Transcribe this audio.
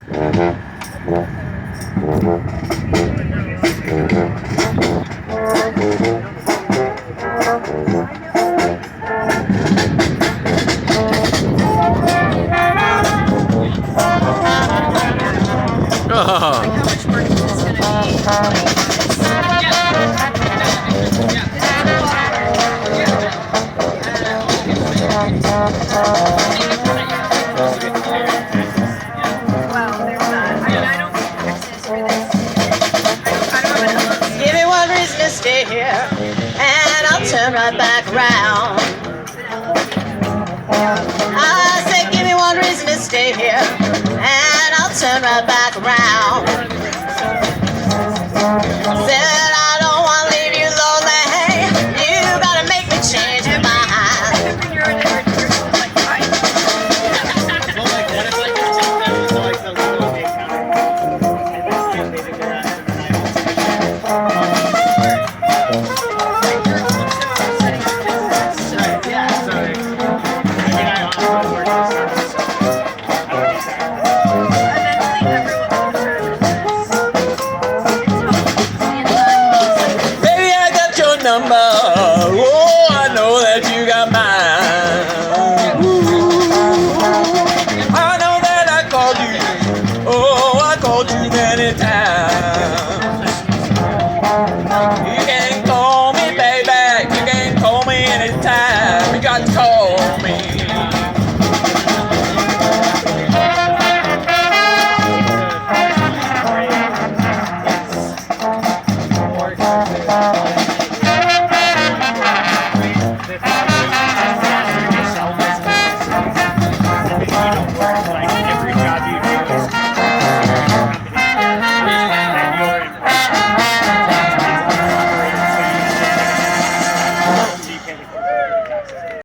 Give me one reason to stay here, and I'll turn right back around. I said, give me one reason to stay here, and I'll turn right back around.